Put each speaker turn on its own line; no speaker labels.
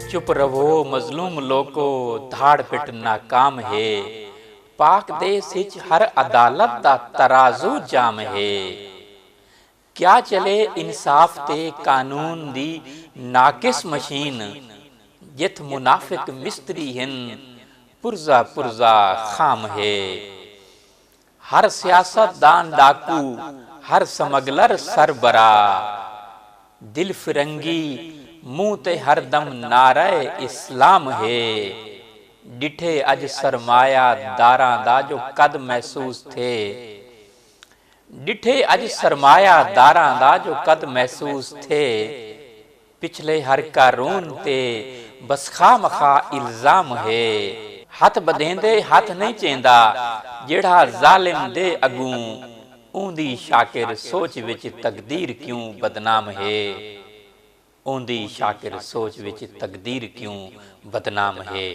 चुप रहो मजलूम लोको, धाड़ पिट नाकाम है। पाक देश विच हर अदालत दा तराजू जाम है। क्या चले इंसाफ ते कानून दी नाकिस मशीन, जिथ मुनाफिक मिस्त्री हिन पुरजा पुरजा खाम है। हर सियासतदान डाकू, हर समगलर सरबरा, दिल फिरंगी मुंह ते हरदम नारे इस्लाम है। डिठे अज सरमाया दारा दा जो कद महसूस थे, डिठे अज सरमाया दारा दा जो कद महसूस थे। पिछले हर कानून ते बस खामखा इल्जाम है। हथ बधेंदे हथ नहीं चेंदा, जेड़ा जालिम दे अगू, ऊंदी शाकिर सोच विच तकदीर क्यों बदनाम है। ऊंदी शाकिर सोच विच तकदीर क्यों बदनाम है।